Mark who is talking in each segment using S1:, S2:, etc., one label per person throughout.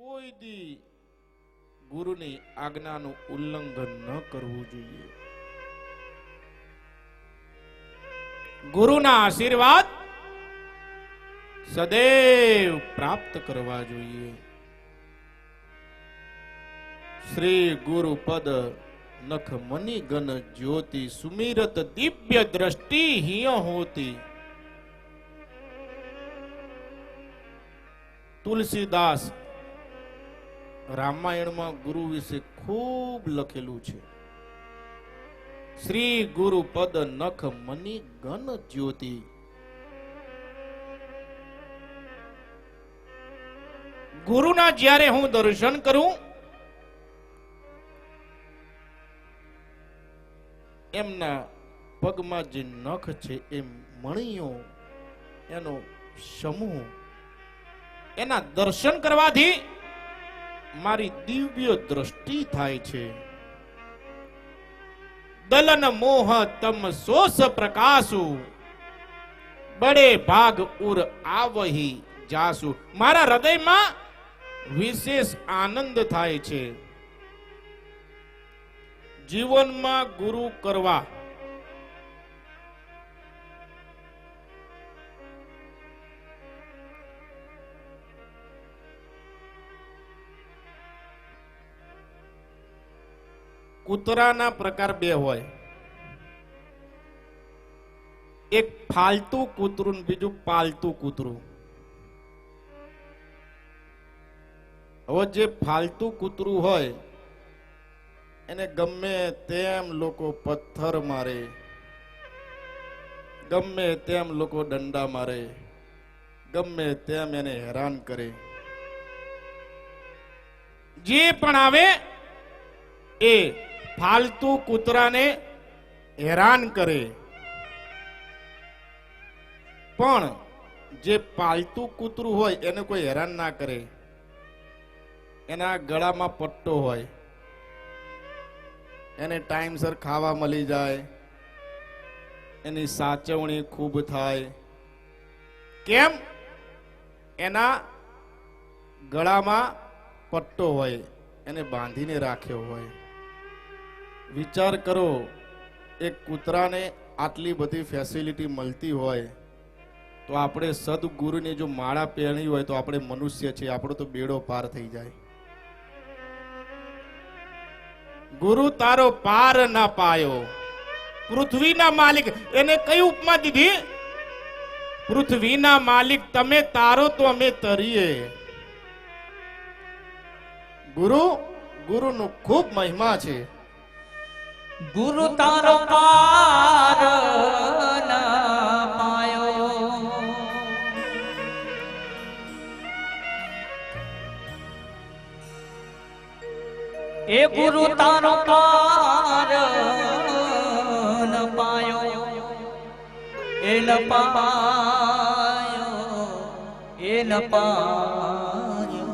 S1: કોઈ દી ગુરુની આજ્ઞાનું ઉલ્લંઘન ન કરવું જોઈએ. ગુરુના આશીર્વાદ સદૈવ પ્રાપ્ત કરવા જોઈએ. શ્રી ગુરુ પદ નખ મની ગન જ્યોતિ સુમિરત દિવ્ય દ્રષ્ટિ હિય હોતી. તુલસીદાસ રામાયણમાં ગુરુ વિશે ખૂબ લખેલું છે. શ્રી ગુરુ પદ નખ મની ગન જ્યોતિ. ગુરુના જ્યારે હું દર્શન કરું એમના પગમાં જે નખ છે એ મણીઓ, એનો સમૂહ, એના દર્શન કરવાથી મારી દિવ્ય દ્રષ્ટિ થાય છે. દલન મોહ તમ સોસ પ્રકાશુ બડે ભાગ ઉર આવહી જાસુ. મારા હૃદયમાં વિશેષ આનંદ થાય છે. જીવનમાં ગુરુ કરવા કૂતરાના પ્રકાર બે હોય. એક ફાલતુ કૂતરું, બીજું પાલતુ કૂતરું. હવે જે ફાલતુ કૂતરું હોય એને ગમે તેમ લોકો પથ્થર મારે, ગમે તેમ લોકો દંડા મારે, ગમે તેમ એને હેરાન કરે. જે પણ આવે એ ફાલતુ કૂતરાને હેરાન કરે. પણ જે પાલતુ કૂતરું હોય એને કોઈ હેરાન ના કરે. એના ગળામાં પટ્ટો હોય, એને ટાઈમસર ખાવા મળી જાય, એની સાચવણી ખૂબ થાય. કેમ? એના ગળામાં પટ્ટો હોય, એને બાંધીને રાખ્યો હોય. વિચાર કરો, એક કૂતરાને આટલી બધી ફેસિલિટી મળતી હોય તો આપણે સદગુરુની જો માળા પહેરી હોય તો આપણે મનુષ્ય છે, આપણો તો બેડો પાર થઈ જાય. ગુરુ તારો પાર ના પાયો. પૃથ્વીના માલિક, એને કઈ ઉપમા દીધી? પૃથ્વીના માલિક તમે તારો તો અમે તરીએ. ગુરુનું ખૂબ મહિમા છે.
S2: ગુરુ તારો પાર ના પાયો. એ ગુરુ તારો પાર ન પાયો. એ ન પાયો, એ ન પાયો.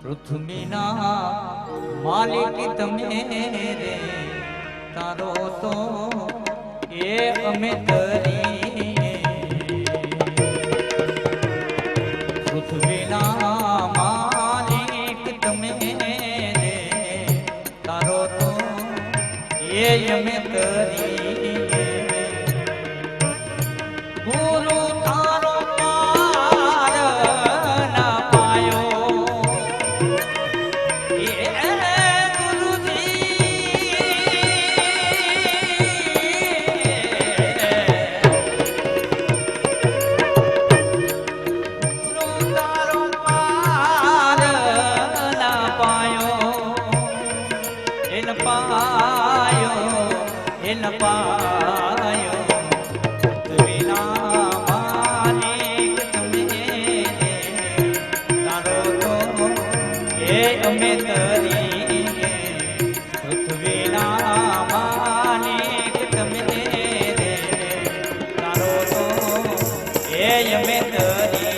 S2: પૃથ્વીના માલિક તમે રે, તારો તો એ અમે તરીએ. પૃથ્વીના માલિક તમે રે, તારો તો એ અમે તરીએ. ગુરુ તારો પાર ના પાયો. અમે તરીએ. પૃથ્વીના માલિક તમે રે, તારો તો એ અમે તરીએ.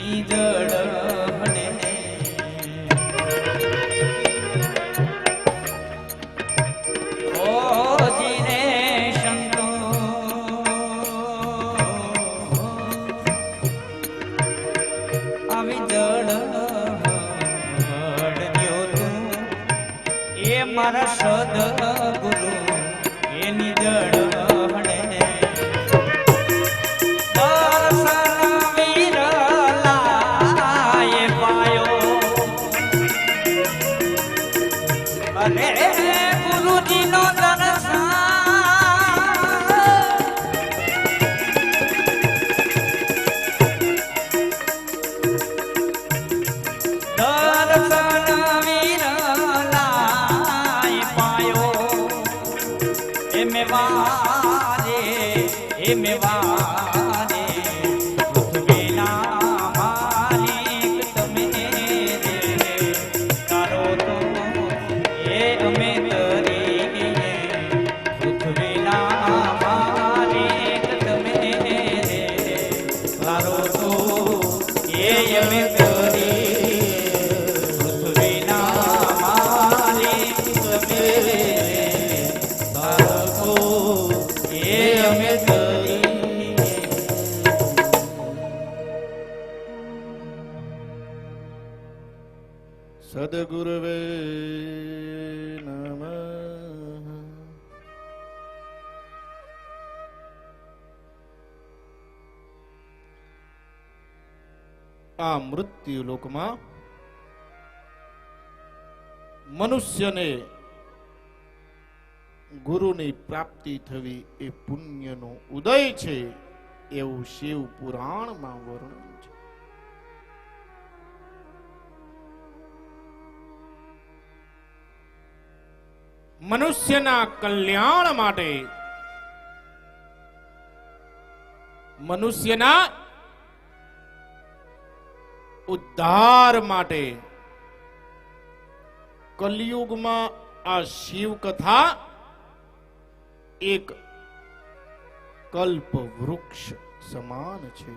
S2: ઈદળ હણે ઓ જીને સંતો આવી દળ હડ્યો તું એ મારા સદગુરુ એની દળ હણે ગુરુજીનો દર્શન વીરલાય પાયો એમે વારે પૃથ્વીના માલિક તમે રે તારો તો એ અમે તરીએ પૃથ્વીના માલિક તમે રે તારો તો એ અમે તરીએ પૃથ્વીના માલિક તમે રે તારો તો એ અમે તરીએ
S1: સદગુરુવે નમઃ. આ મૃત્યુ લોકમાં મનુષ્યને ગુરુની પ્રાપ્તિ થવી એ પુણ્યનો ઉદય છે એવું શિવ પુરાણમાં વર્ણન છે. મનુષ્યના કલ્યાણ માટે મનુષ્યના ઉદ્ધાર માટે કલયુગમાં આ શિવ કથા એક કલ્પ વૃક્ષ સમાન છે.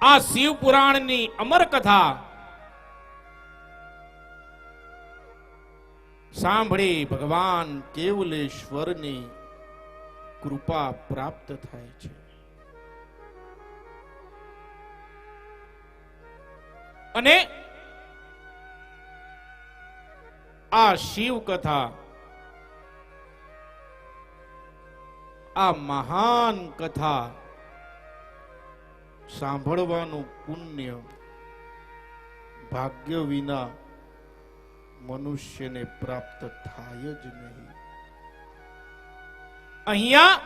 S1: આ શિવ પુરાણની અમર કથા સાંભળી ભગવાન કેવલેશ્વરની કૃપા પ્રાપ્ત થાય છે. અને આ શિવ કથા આ મહાન કથા સાંભળવાનું પુણ્ય ભાગ્ય વિના મનુષ્યને પ્રાપ્ત થાય જ નહીં. અહીંયા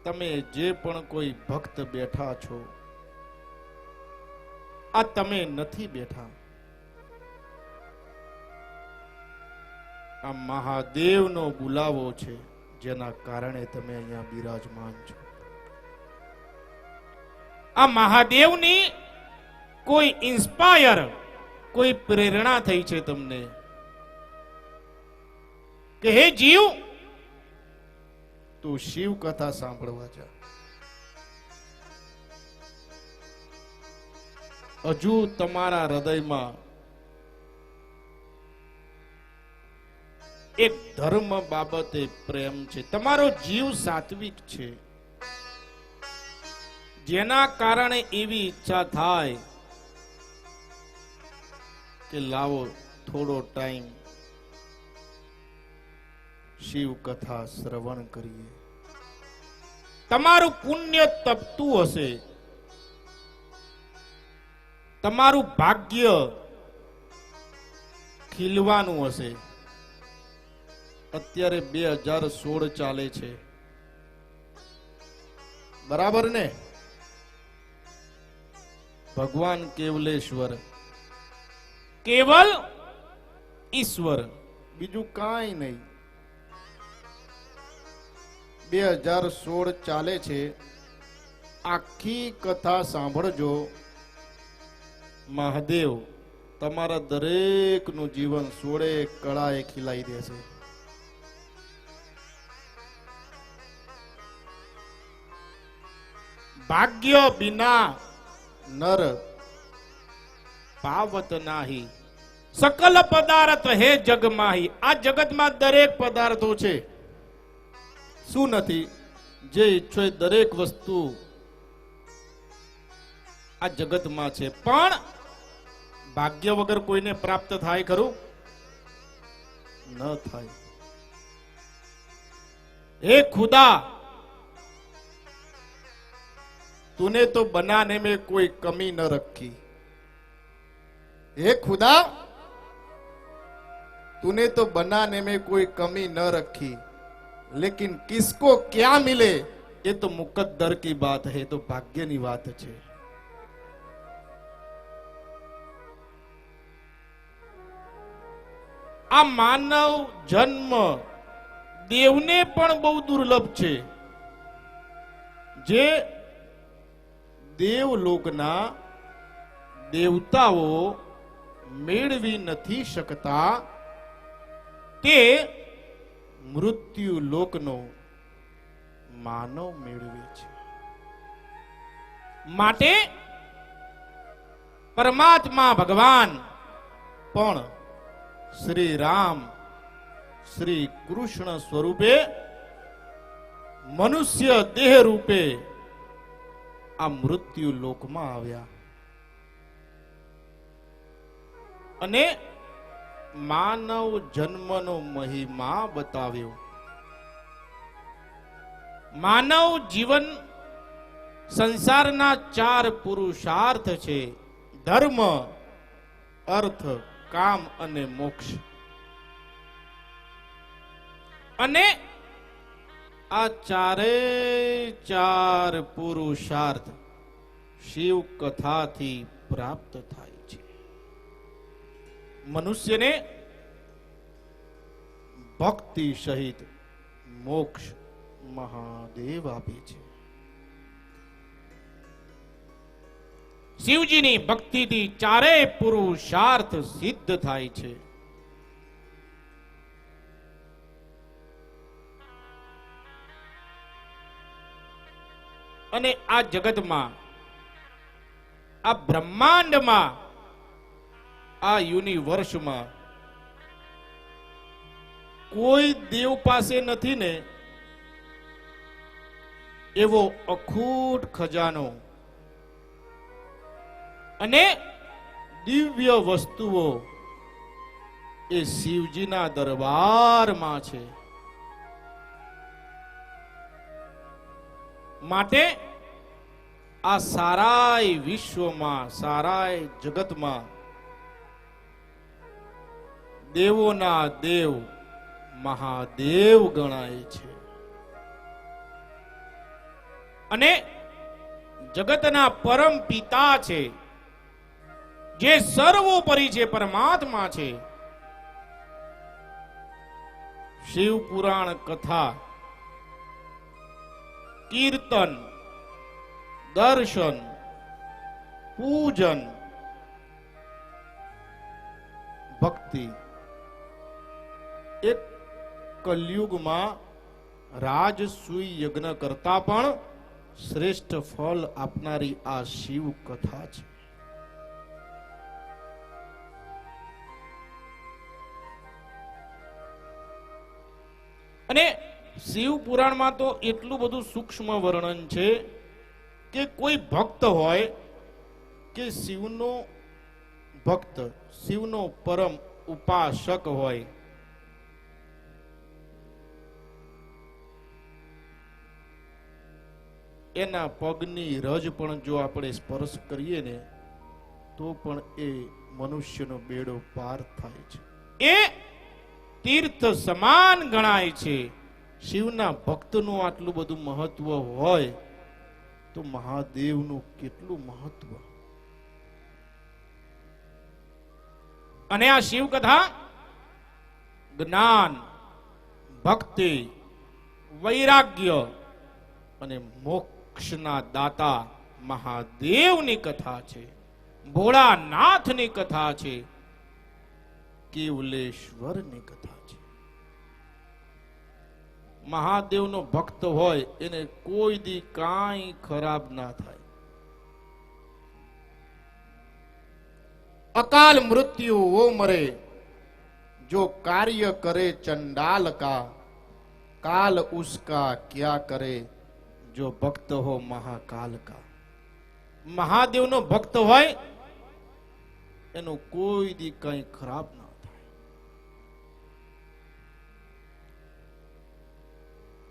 S1: તમે જે પણ કોઈ ભક્ત બેઠા છો, આ તમે નથી બેઠા. આ મહાદેવનો બોલાવો છે જેના કારણે તમે અહીંયા બિરાજમાન છો. આ મહાદેવની કોઈ ઇન્સ્પાયર કોઈ પ્રેરણા થઈ છે તમને કે હે જીવ તું શિવ કથા સાંભળવા જા. હજુ તમારા હૃદયમાં એક ધર્મ બાબતે પ્રેમ છે, તમારો જીવ સાત્વિક છે, જેના કારણે એવી ઈચ્છા થાય કે લાવો થોડો ટાઈમ શિવ કથા શ્રવણ કરીએ. તમારું પુણ્ય તપતું હશે, તમારું ભાગ્ય ખીલવાનું હશે. અત્યારે 2016 ચાલે છે, બરાબર ને? ભગવાન કેવલેશ્વર, કેવલ ઈશ્વર, બીજું કાંઈ નહીં. 2016 ચાલે છે. આખી કથા સાંભળજો. મહાદેવ તમારા દરેકનું જીવન 16 કળાએ ખીલાઈ દેશે. ભાગ્ય બિના નર પાવત નાહી, સકલ પદાર્થ હે જગમાહી. આ જગતમાં દરેક પદાર્થો છે. શું નથી? જે ઈચ્છો એ દરેક વસ્તુ આ જગતમાં છે. પણ ભાગ્ય વગર કોઈને પ્રાપ્ત થાય ખરું? ન થાય. हे खुदा, तूने तो बनाने में कोई कमी न रखी. हे खुदा, तूने तो बनाने में कोई कमी न रखी, लेकिन किसको क्या मिले ये तो मुकद्दर की बात है, तो भाग्यनी વાત છે. આ માનવ જન્મ દેવને પણ બહુ દુર્લભ છે. જે દેવલોકના દેવતાઓ મેળવી નથી શકતા તે મૃત્યુ લોકનો માનવ મેળવે છે. માટે પરમાત્મા ભગવાન પણ શ્રી રામ શ્રી કૃષ્ણ સ્વરૂપે મનુષ્ય દેહ રૂપે આ મૃત્યુ લોકમાં આવ્યા અને માનવ જન્મનો મહિમા બતાવ્યો. માનવ જીવન સંસારના 4 પુરુષાર્થ છે: ધર્મ, અર્થ, કામ અને મોક્ષ. અને આ 4 પુરુષાર્થ શિવ કથાથી પ્રાપ્ત થાય છે. મનુષ્યને ભક્તિ સહિત મોક્ષ મહાદેવ આપે છે. શિવજીની ભક્તિથી 4 પુરુષાર્થ સિદ્ધ થાય છે. અને આ જગતમાં, આ બ્રહ્માંડમાં, આ યુનિવર્સમાં કોઈ દેવ પાસે નથી ને એવો અખૂટ ખજાનો અને દિવ્ય વસ્તુઓ એ શિવજીના દરબારમાં છે. માટે આ સારાય વિશ્વમાં, સારાય જગતમાં દેવોના દેવ મહાદેવ ગણાય છે. અને જગતના પરમ પિતા છે, જે સર્વોપરી છે, પરમાત્મા છે. શિવ પુરાણ કથા, કીર્તન, દર્શન, પૂજન, ભક્તિ એક કલયુગમાં રાજસૂય યજ્ઞ કરતા પણ શ્રેષ્ઠ ફળ આપનારી આ શિવ કથા છે. અને શિવ પુરાણમાં તો એટલું બધું સૂક્ષ્મ વર્ણન છે કે કોઈ ભક્ત હોય કે શિવનો ભક્ત, શિવનો પરમ ઉપાસક હોય, એના પગની રજ પણ જો આપણે સ્પર્શ કરીએ ને તો પણ એ મનુષ્યનો બેડો પાર થાય છે. એ તીર્થ સમાન ગણાય છે. શિવના ભક્તનું આટલું બધું મહત્વ હોય તો મહાદેવનું કેટલું મહત્વ. અને આ શિવ કથા જ્ઞાન, ભક્તિ, વૈરાગ્ય અને મોક્ષના દાતા મહાદેવની કથા છે. ભોળાનાથની કથા છે. કેવલેશ્વરની કથા છે. મહાદેવનો ભક્ત હોય એને કોઈ દી કાંઈ ખરાબ ના થાય. અકાલ મૃત્યુ વો મરે જો કાર્ય કરે ચંડાલ કા, काल उसका क्या करे जो भक्त हो महाकाल का. महादेव नो भक्त હોય એનો કોઈ દી કઈ ખરાબ ના થાય.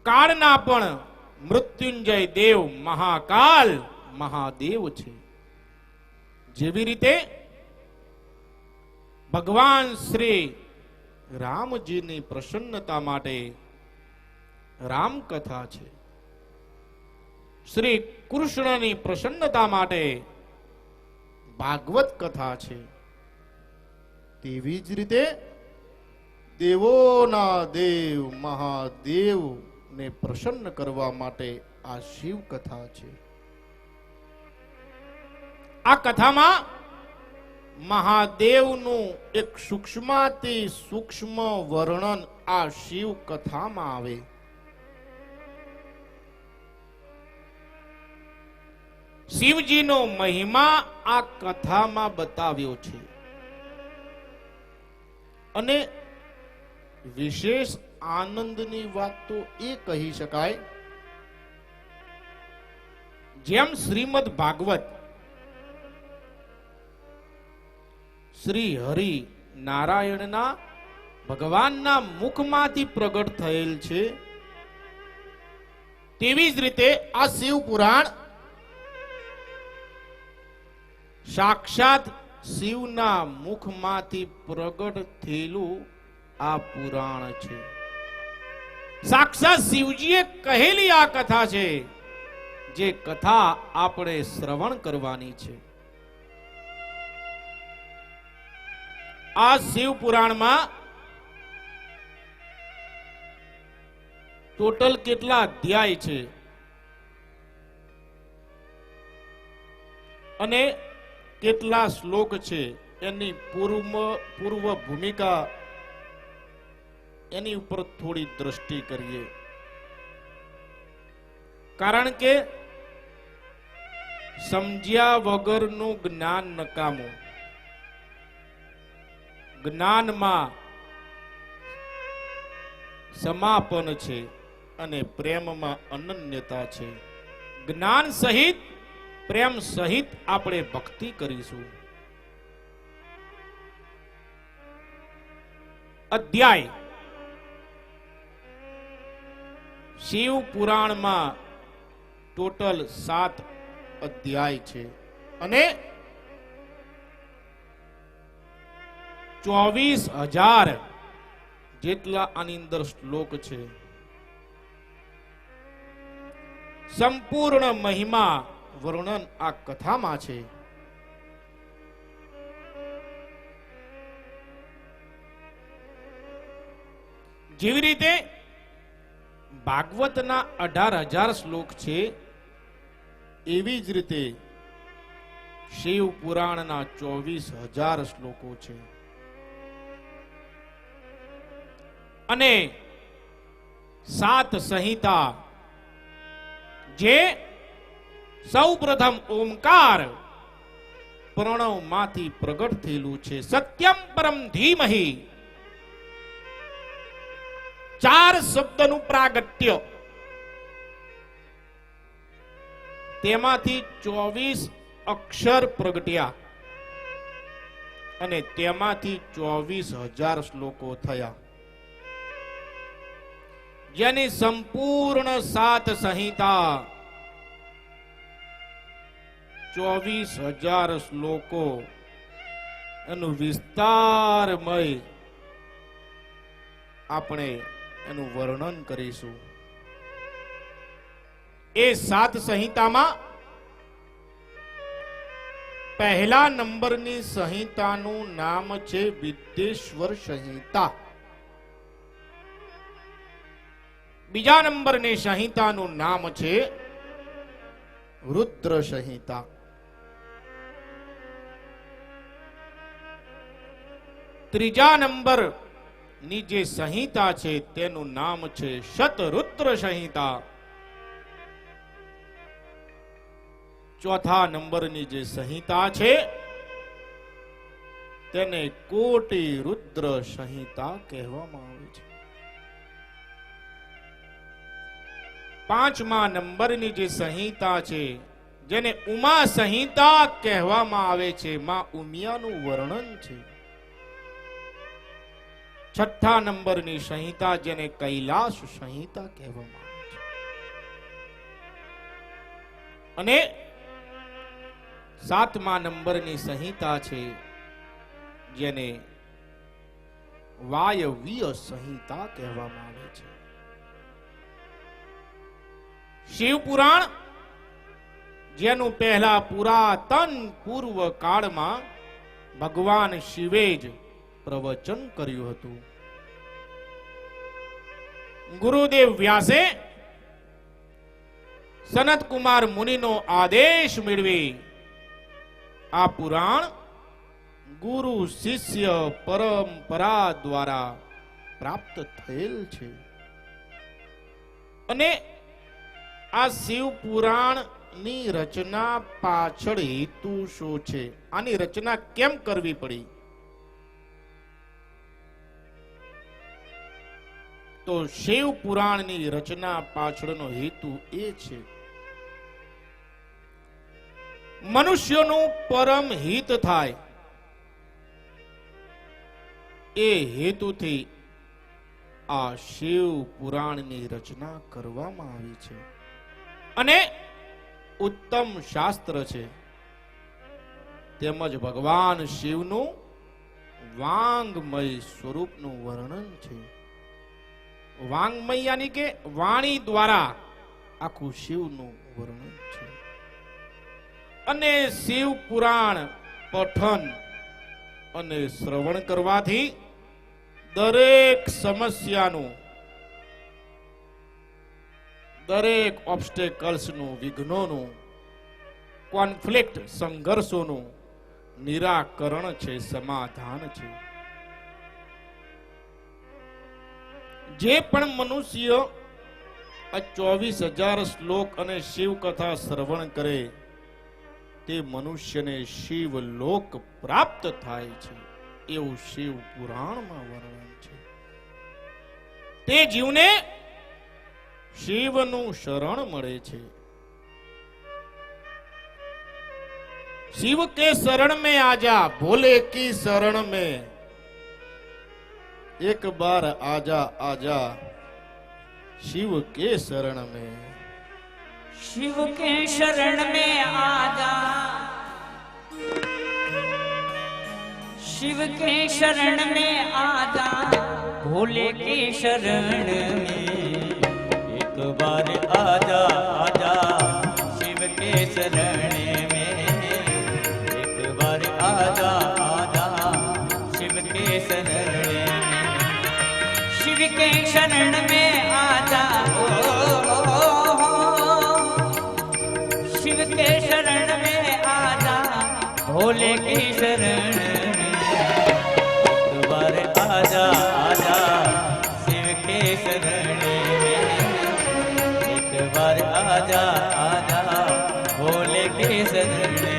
S1: કાળના પણ મૃત્યુંજય દેવ મહાકાલ મહાદેવ છે. જેવી રીતે ભગવાન શ્રી રામજીની પ્રસન્નતા માટે રામ કથા છે, શ્રી કૃષ્ણની પ્રસન્નતા માટે ભાગવત કથા છે, તેવી જ રીતે દેવોના દેવ મહાદેવ ને પ્રસન્ન કરવા માટે આ શિવ કથા છે. આ કથામાં મહાદેવનું એક સૂક્ષ્માતિ સૂક્ષ્મ વર્ણન આ શિવ કથામાં આવે. શિવજીનો મહિમા આ કથામાં બતાવ્યો છે અને વિશેષ આનંદની વાત તો એ કહી શકાય, જેમ શ્રીમદ ભાગવત શ્રી હરિ નારાયણના ભગવાનના મુખમાંથી પ્રગટ થયેલ છે, તેવી જ રીતે આ શિવ પુરાણ સાક્ષાત શિવના મુખમાંથી પ્રગટ થયેલું આ પુરાણ છે. સાક્ષાત શિવજીએ કહેલી આ કથા છે, જે કથા આપણે શ્રવણ કરવાની છે. આ શિવ પુરાણમાં ટોટલ કેટલા અધ્યાય છે અને કેટલા શ્લોક છે એની પૂર્વ ભૂમિકા એની ઉપર થોડી દ્રષ્ટિ કરીએ. કારણ કે સમજ્યા વગરનું જ્ઞાન નકામું. જ્ઞાનમાં સમાપન છે અને પ્રેમમાં અનન્યતા છે. જ્ઞાન સહિત પ્રેમ સહિત આપણે ભક્તિ કરીશું. અધ્યાય શિવ પુરાણમાં ટોટલ 7 અધ્યાય છે અને 24,000 જેટલા આની અંદર શ્લોક છે. સંપૂર્ણ મહિમા વર્ણન આ કથામાં છે. જેવી રીતે ભાગવતના 18,000 શ્લોક છે, એવી જ રીતે શિવ પુરાણના 24,000 શ્લોકો છે. અને 7 સંહિતા, જે સૌ પ્રથમ ઓમકાર પ્રણવ માંથી પ્રગટ થયેલું છે. સત્યમ પરમ ધીમહિ 4 શબ્દનું પ્રાગટ્ય, તેમાંથી 24 અક્ષર પ્રગટ્યા અને તેમાંથી 24,000 શ્લોકો થયા, જેની સંપૂર્ણ 7 સંહિતા 24,000 શ્લોકો એનું વિસ્તારમય આપણે એનું વર્ણન કરીશું. એ 7 સંહિતામાં પહેલા નંબરની સંહિતાનું નામ છે વિદ્યેશ્વર સંહિતા. બીજા નંબરની સંહિતાનું નામ છે રુદ્ર સંહિતા. ત્રીજા નંબર ની જે સંહિતા છે તેનું નામ છે શતરુદ્ર સંહિતા. ચોથા નંબરની જે સંહિતા છે તેને કોટી રુદ્ર સંહિતા કહેવામાં આવે છે. પાંચમા નંબરની જે સંહિતા છે જેને ઉમા સંહિતા કહેવામાં આવે છે, માં ઉમિયાનું વર્ણન છે. છઠ્ઠા નંબરની સંહિતા જેને કૈલાશ સંહિતા કહેવામાં આવે છે. અને સાતમા નંબરની સંહિતા છે જેને વાયવ્ય સંહિતા કહેવામાં આવે છે. શિવ પુરાણ જેનું પહેલા પુરાતન પૂર્વ કાળમાં ભગવાન શિવે જ પ્રવચન કર્યું હતું. ગુરુદેવ વ્યાસે સનત કુમાર મુનિનો આદેશ મેળવી આ પુરાણ ગુરુ શિષ્ય પરંપરા દ્વારા પ્રાપ્ત થયેલ છે. અને આ શિવ પુરાણ ની રચના પાછળ હેતુ શું છે? આની રચના કેમ કરવી પડી? તો શિવ પુરાણની રચના પાછળનો હેતુ એ છે મનુષ્યનું પરમ હિત થાય એ હેતુથી આ શિવ પુરાણની રચના કરવામાં આવી છે. અને ઉત્તમ શાસ્ત્ર છે, તેમજ ભગવાન શિવનું વાંગમય સ્વરૂપનું વર્ણન છે. વાંગમય યાની કે વાણી દ્વારા આખું શિવનું વર્ણન છે. અને શિવ પુરાણ પઠન અને શ્રવણ કરવાથી દરેક સમસ્યાનું, દરેક ઓબ્સ્ટેકલ્સનું, વિઘ્નોનું, કોન્ફ્લિક્ટ, સંઘર્ષોનું નિરાકરણ છે, સમાધાન છે. જે પણ મનુષ્ય આ 24,000 શ્લોક અને શિવ કથા શ્રવણ કરે તે મનુષ્યને શિવ લોક પ્રાપ્ત થાય છે એવું શિવ પુરાણમાં વર્ણન છે. તે જીવને શિવનું શરણ મળે છે. शिव के शरण में आजा, भोले की शरण में एक बार आजा आजा, शिव के शरण में.
S2: शिव के शरण में आजा, शिव के शरण में आजा, भोले के शरण में एक बार आजा आजा, शिव के शरण में एक बार आजा आजा, शिव के शरण में. शिव के शरण में आजा, शिव के शरण में आजा, भोले के शरण में एक बार आजा आजा, शिव के शरण में एक बार आजा आजा, भोले के शरण में.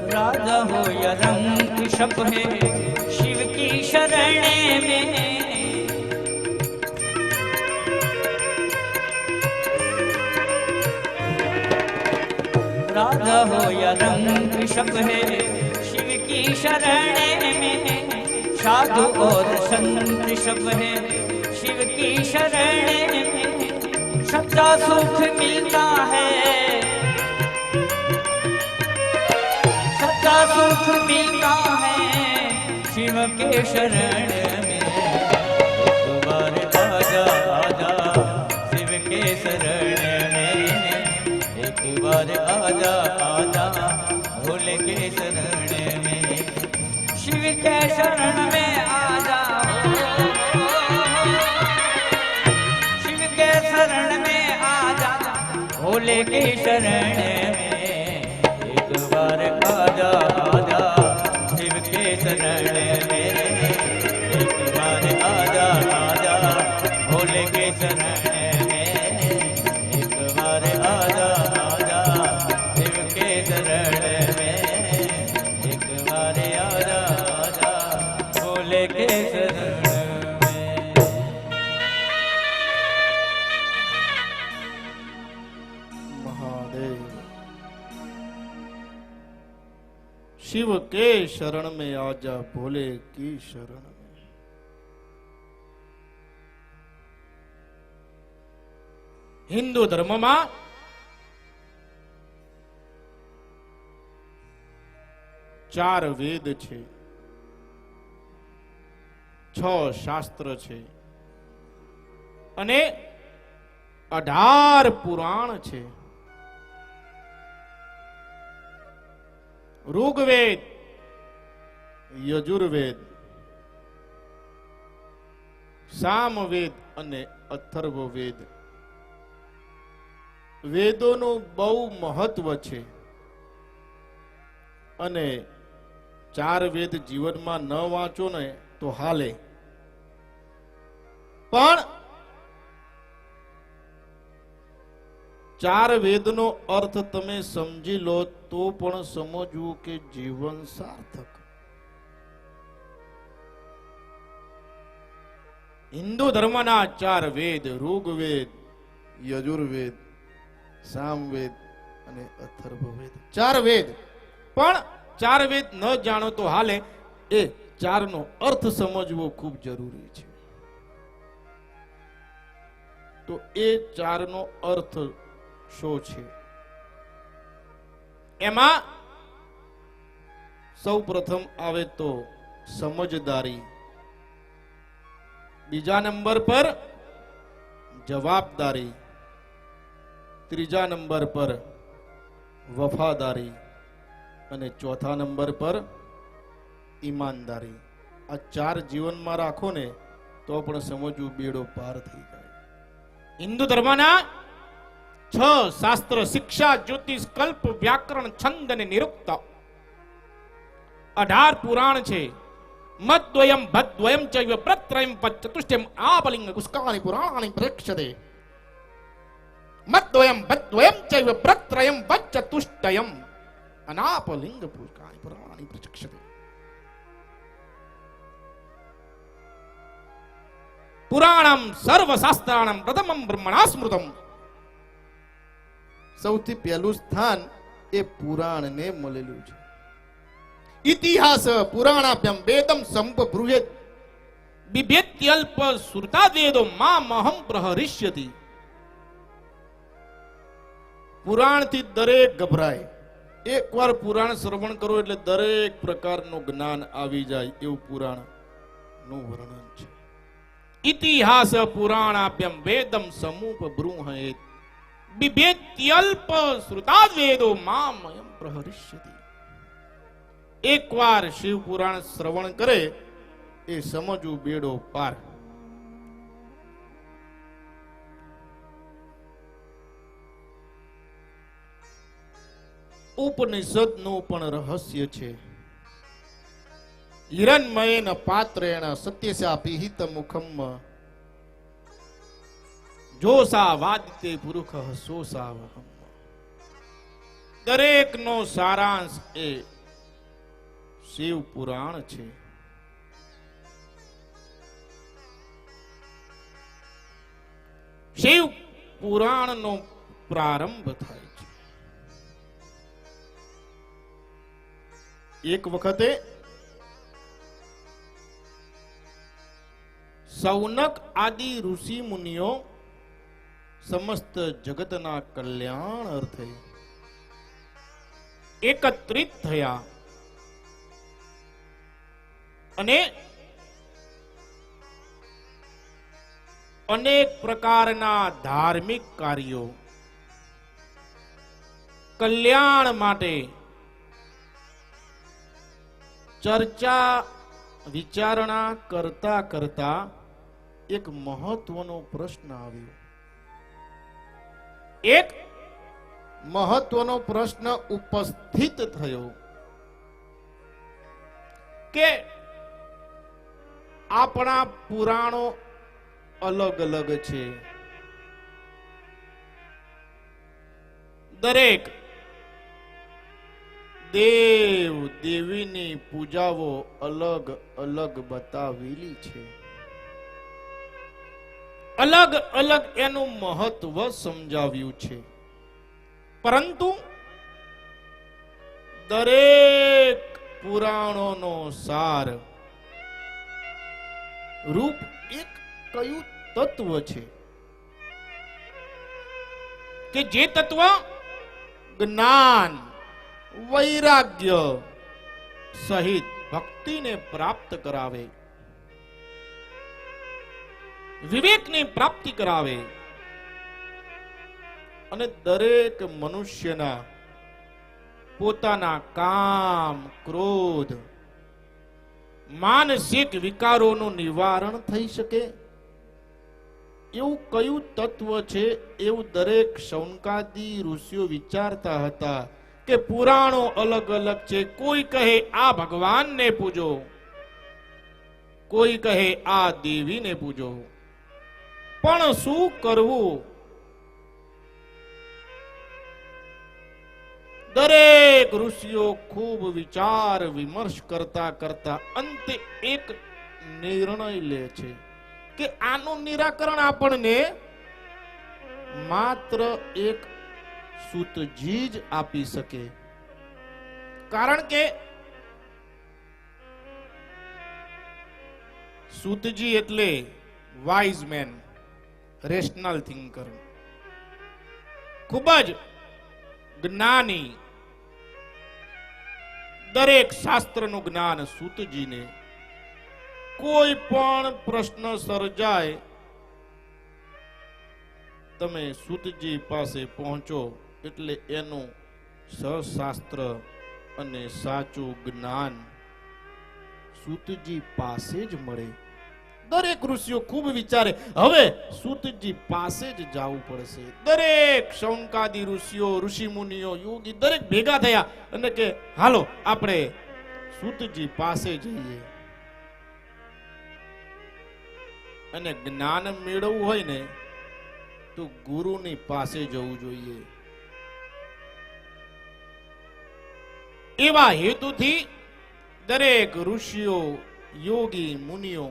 S2: राजा हो या रंग शप है, शिव की शरण में राधा हो या रंग सब है शिव की शरण में साधु और संत सब है शिव की शरण में सच्चा सुख मिलता है सच्चा सुख मिलता है शिव के शरण में एक बार आजा आजा शिव के शरण में एक बार आजा आजा भोले के शरण में शिव के शरण में आजा शिव के शरण में आजा भोले के शरण में एक बार आजा आजा शिव के शरण में एक बार आजा आजा भोले के शरण में एक बार आजा आजा शिव के शरण में एक बार आजा आजा भोले के शरण में।
S1: महादेव शिव के शरण में आजा भोले की शरण में। હિન્દુ ધર્મમાં 4 વેદ છે, 6 શાસ્ત્ર છે અને 18 પુરાણ છે. ઋગ્વેદ, યજુર્વેદ, સામવેદ અને અથર્વવેદ. વેદોનું બહુ મહત્વ છે અને 4 વેદ જીવનમાં ન વાંચો ને તો હાલે, પણ 4 વેદનો અર્થ તમે સમજી લો તો પણ સમજવું કે જીવન સાર્થક. હિન્દુ ધર્મના 4 વેદ ઋગ્વેદ, યજુર્વેદ, સામવેદ અને અથર્વવેદ. 4 વેદ, પણ 4 વેદ ન જાણો તો હાલે, એ 4 નો અર્થ સમજવો ખૂબ જરૂરી છે. તો એ 4 નો અર્થ શું છે? એમાં સૌ પ્રથમ આવે તો સમજદારી, બીજા નંબર પર જવાબદારી, ત્રીજા નંબર પર વફાદારી અને ચોથા નંબર પર ઈમાનદારી. આ 4 જીવનમાં રાખો ને તો પણ સમજવું બેડો પાર થઈ જાય. હિન્દુ ધર્મના 6 શાસ્ત્ર શિક્ષા, જ્યોતિષ, કલ્પ, વ્યાકરણ, છંદ અને નિરુક્ત. 18 પુરાણ છે. મદ્વયમ ભદ્વયમ ચૈવ પ્રત્રયમ પચતુષ્ટયમ આપલિંગ પુષ્કાની પુરાણાની પ્રેક્ષતે. મદ્વયમ ભદ્વયમ ચૈવ પ્રત્રયમ પચતુષ્ટયમ અનાપલિંગ પુષ્કાની પુરાણાની પ્રેક્ષતે. પુરાણમ સર્વશાસ્ત્રાણમ પ્રથમમ બ્રહ્મણા સ્મૃતમ. સૌથી પહેલું સ્થાન એ પુરાણને મળેલું છે. ઇતિહાસ પુરાણાભ્યમ વેદમ સંબભ્રુયેત બિભેત્યલ્પ સુરતા વેદો મામહં પ્રહરિષ્યતિ. પુરાણથી દરેક ગભરાય. એકવાર પુરાણ શ્રવણ કરો એટલે દરેક પ્રકારનું જ્ઞાન આવી જાય એવું પુરાણ નું વર્ણન છે. ઇતિહાસ પુરાણાભ્યમ વેદમ સમુપબ્રુહેત બિભેત્યલ્પ શ્રુતા વેદો મામહં પ્રહરિષ્યતિ. એકવાર શિવ પુરાણ શ્રવણ કરે એ સમજવું બેડો પાર. ઉપનિષદ નું પણ રહસ્ય છે. હિરણમયેન પાત્રેણ સત્યસ્યા પિહિત મુખમ જોસા વાદિતે પુરુષ સોસા વહમ. દરેક નો સારાંશ એ શિવ પુરાણ છે. શિવ પુરાણ નો પ્રારંભ થાય છે. એક વખતે સૌનક આદિ ઋષિ મુનિઓ સમસ્ત જગતના કલ્યાણ અર્થે એકત્રિત થયા અને અનેક પ્રકારના ધાર્મિક કાર્યો કલ્યાણ માટે ચર્ચા વિચારણા કરતા કરતા એક મહત્વનો પ્રશ્ન આવ્યો. એક મહત્વનો પ્રશ્ન ઉપસ્થિત થયો કે આપણા પુરાણો અલગ અલગ છે. દરેક દેવ દેવીની પૂજાઓ અલગ અલગ બતાવેલી છે. અલગ અલગ એનું મહત્વ સમજાવ્યું છે. પરંતુ દરેક પુરાણોનો સાર રૂપ એક કયું તત્વ છે કે જે તત્વ જ્ઞાન વૈરાગ્ય સહિત ભક્તિને પ્રાપ્ત કરાવે, વિવેકની પ્રાપ્તિ કરાવે અને દરેક મનુષ્યના પોતાના કામ ક્રોધ માનસિક વિકારોનું નિવારણ થઈ શકે એવું કયું તત્વ છે એવું દરેક શૌનકાદી ઋષિઓ વિચારતા હતા કે પુરાણો અલગ અલગ છે. કોઈ કહે આ ભગવાનને પૂજો, કોઈ કહે આ દેવીને પૂજો, પણ શું કરવું? દરેક ઋષિઓ ખૂબ વિચાર વિમર્શ કરતા કરતા અંતે એક નિર્ણય લે છે કે આનું નિરાકરણ આપણને માત્ર એક સૂતજી જ આપી શકે. કારણ કે સૂતજી એટલે વાઇઝ મેન, રેશનલ થિંકર, ખૂબ જ જ્ઞાની. દરેક શાસ્ત્રનું જ્ઞાન સૂતજીને. કોઈ પણ પ્રશ્ન સર્જાય તમે સૂતજી પાસે પહોંચો એટલે એનું સશાસ્ત્ર અને સાચું જ્ઞાન સૂતજી પાસે જ મળે. દરેક ઋષિઓ ખૂબ વિચારે હવે સૂતજી પાસે જ જવું પડશે. દરેક શૌનકાદી ઋષિઓ, ઋષિ મુનિઓ, યોગી દરેક ભેગા થયા અને કે હાલો આપણે સૂતજી પાસે જઈએ. અને જ્ઞાન મેળવવું હોય ને તો ગુરુની પાસે જવું જોઈએ. એવા હેતુથી દરેક ઋષિઓ, યોગી, મુનિઓ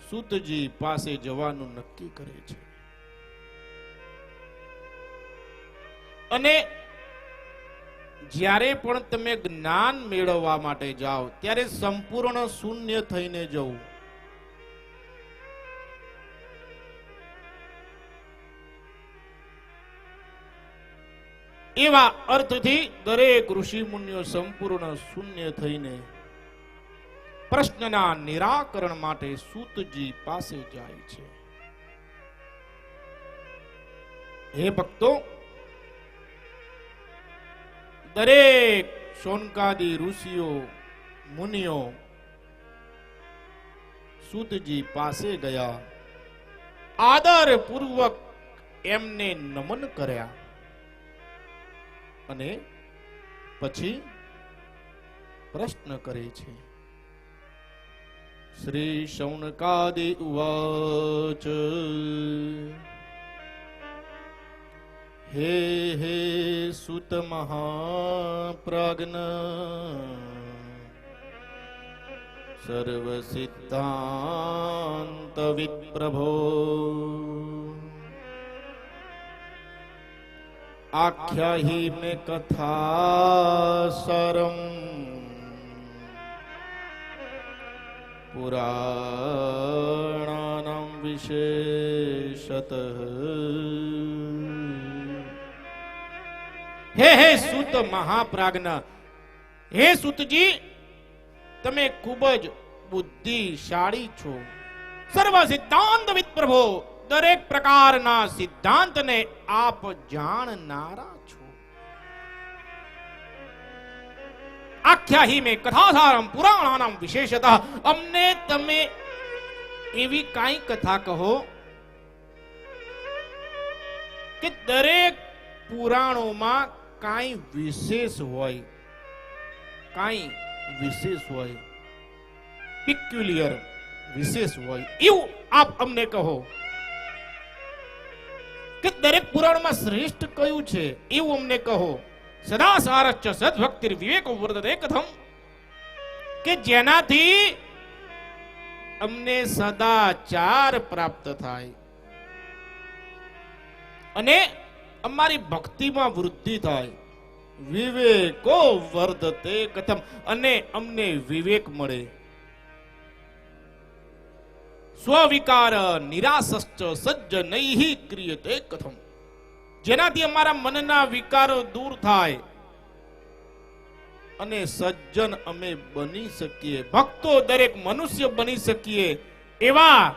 S1: સૂતજી પાસે જવાનું નક્કી કરે છે. અને જ્યારે પણ તમે જ્ઞાન મેળવવા માટે જાઓ ત્યારે સંપૂર્ણ શૂન્ય થઈને જવું. એવા અર્થથી દરેક ઋષિ મુનિઓ સંપૂર્ણ શૂન્ય થઈને પ્રશ્નના નિરાકરણ માટે સૂતજી પાસે જાય છે. હે ભક્તો, દરેક શૌનકાદી ઋષિઓ મુનિઓ સૂતજી પાસે ગયા, આદર પૂર્વક એમને નમન કર્યા અને પછી પ્રશ્ન કરે છે. શ્રી શૌનકાદિ ઉવાચ હે હે સુત મહાપ્રાજ્ઞ સર્વ સિદ્ધાંત વિપ્રભો आख्या ही में कथा सरम पुराणानां विशेषतः हे सुत महाप्राज्ञ हे सुतजी તમે ખૂબ જ બુદ્ધિશાળી છો સર્વ સિદ્ધાંતવિદ પ્રભો દરેક પ્રકારના સિદ્ધાંતને આપ જાણનારા છો આખ્યાહી મેં કથાસારમ પુરાણાનામ વિશેષતઃ અમને તમે એવી કાંઈ કથા કહો કે દરેક પુરાણોમાં કાંઈ વિશેષ હોય કાંઈ વિશેષ હોય પિક્યુલિયર વિશેષ હોય એવું આપ અમને કહો કે દરેક પુરાણમાં શ્રેષ્ઠ કયું છે એવું અમને કહો સદા સારશ્ચ સદ્ભક્તિર વિવેકો વર્ધતે કથમ કે જેનાથી અમને સદાચાર પ્રાપ્ત થાય અને અમારી ભક્તિમાં વૃદ્ધિ થાય વિવેકો વર્ધતે કથમ અને અમને વિવેક મળે સ્વવિકાર નિરાસશ્ચ સજ્જનૈઃ ક્રિયતે કથમ જેનાથી અમારા મનના વિકારો દૂર થાય અને સજ્જન અમે બની શકીએ ભક્તો દરેક મનુષ્ય બની શકીએ એવા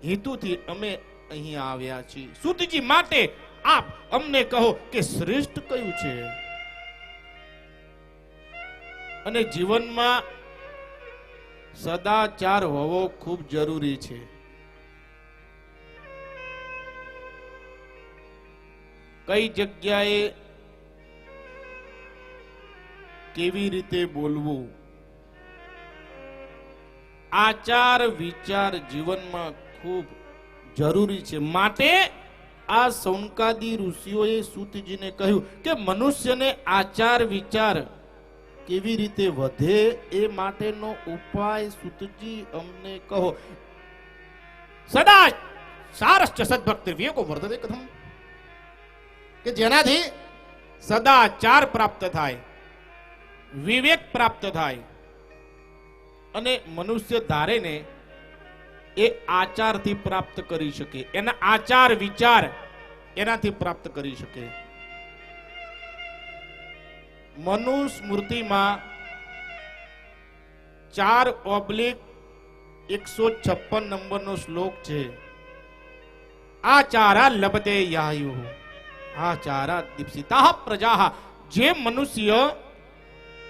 S1: હેતુથી અમે અહીં આવ્યા છીએ સુતજી માટે આપ અમને કહો કે શ્રેષ્ઠ કયું છે અને જીવનમાં સદાચાર હોવો ખૂબ જરૂરી છે કઈ જગ્યાએ કેવી રીતે બોલવું આચાર વિચાર જીવનમાં ખૂબ જરૂરી છે માટે આ સૌનકાદી ઋષિઓએ સૂતજીને કહ્યું કે મનુષ્યને આચાર વિચાર કેવી રીતે વધે એ માટેનો ઉપાય સૂતજી અમને કહો સદા સારશ્ચ સદ્ભક્તિ વિવેકો વર્ધતે કથમ કે જેનાથી સદાચાર પ્રાપ્ત થાય વિવેક પ્રાપ્ત થાય અને મનુષ્ય ધારે ને એ આચારથી પ્રાપ્ત કરી શકે એના આચાર વિચાર એનાથી પ્રાપ્ત કરી શકે મનુસ્મૃતિમાં 4/156 નંબરનો શ્લોક છે આચારા લભતે યાયુઃ આચારા દીપ્સિતાઃ પ્રજાઃ જે મનુષ્ય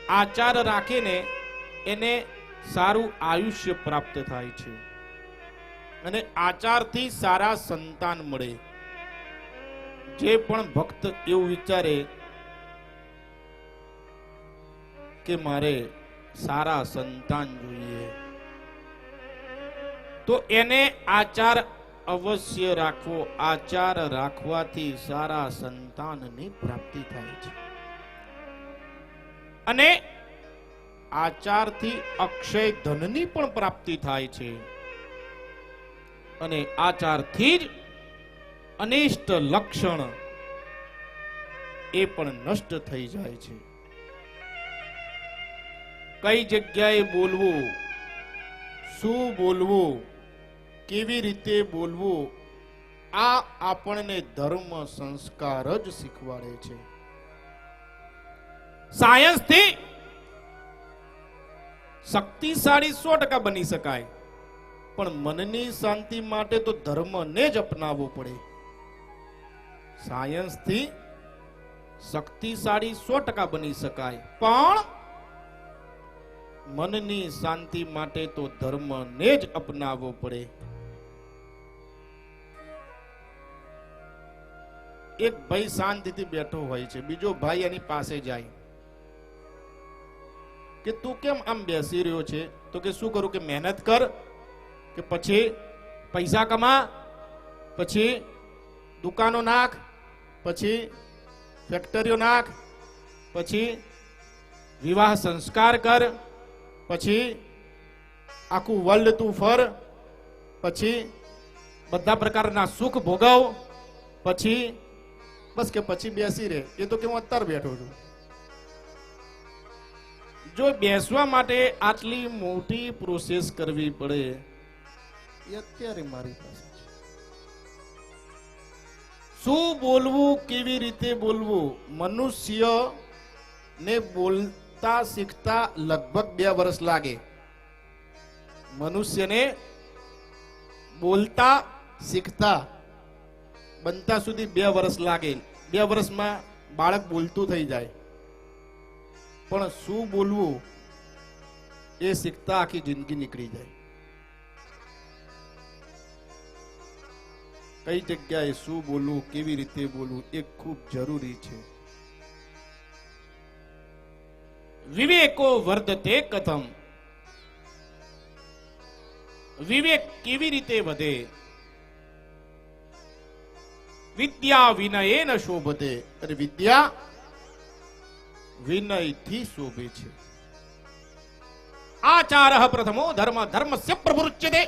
S1: આચાર રાખે ને એને સારું આયુષ્ય પ્રાપ્ત થાય છે અને આચારથી સારા સંતાન મળે જે પણ ભક્ત એવું વિચારે કે મારે સારા સંતાન જોઈએ તો એને આચાર અવશ્ય રાખવો આચાર રાખવાથી સારા સંતાનની પ્રાપ્તિ થાય છે અને આચારથી અક્ષય ધનની પણ પ્રાપ્તિ થાય છે અને આચારથી જ અનિષ્ટ લક્ષણ એ પણ નષ્ટ થઈ જાય છે કઈ જગ્યાએ બોલવું શું બોલવું કેવી રીતે બોલવું આ આપણને ધર્મ સંસ્કાર જ શીખવાડે છે સાયન્સથી શક્તિશાળી 100% બની શકાય પણ મનની શાંતિ માટે તો ધર્મને જ અપનાવવો પડે સાયન્સથી શક્તિશાળી 100% બની શકાય પણ મનની શાંતિ માટે તો ધર્મને જ અપનાવવો પડે એક ભાઈ શાંતિથી બેઠો હોય છે બીજો ભાઈ એની પાસે જાય કે તું કેમ આમ બેસી રહ્યો છે તો કે શું કરું કે મહેનત કર કે પછી પૈસા કમા પછી દુકાનો નાખ પછી ફેક્ટરીઓ નાખ પછી વિવાહ સંસ્કાર કર પછી આખું વર્લ્ડ તું ફર પછી બધા પ્રકારના સુખ ભોગવ પછી બસ કે પછી બેસી રહે. એ તો કે હું અત્યારે બેઠો છું. જો બેસવા માટે આટલી મોટી પ્રોસેસ કરવી પડે એ અત્યારે મારી પાસે છે. શું બોલવું, કેવી રીતે બોલવું, મનુષ્ય ને બોલતા શીખતા લગભગ 2 વર્ષ લાગે. મનુષ્યને બોલતા શીખતા બનતા સુધી 2 વર્ષ લાગે. 2 વર્ષમાં બાળક બોલતું થઈ જાય. પણ શું બોલવું એ શીખતા આખી જિંદગી નીકળી જાય. કઈ જગ્યાએ શું બોલવું, કેવી રીતે બોલવું એ ખૂબ જરૂરી છે. વિવેકો વર્ધતે કથમ, વિવેક કેવી રીતે વધે? વિદ્યા વિનયેન શોભતે, અને વિદ્યા વિનયથી શોભે છે. આચારઃ પ્રથમો ધર્મ, ધર્મસ્ય પ્રવૃચ્યતે.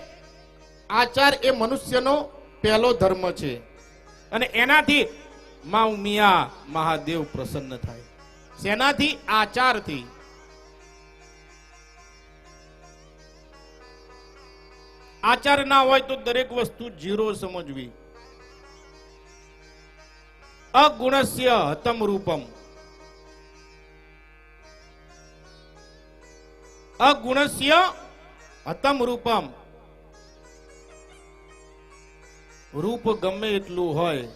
S1: આચાર એ મનુષ્યનો પહેલો ધર્મ છે અને એનાથી મિયા મહાદેવ પ્રસન્ન થાય. શેનાથી? આચારથી. આચાર ના હોય તો દરેક વસ્તુ જીરો સમજવી. અગુણસ્ય હતમ રૂપમ, અગુણસ્ય હતમ રૂપમ. રૂપ ગમે એટલું હોય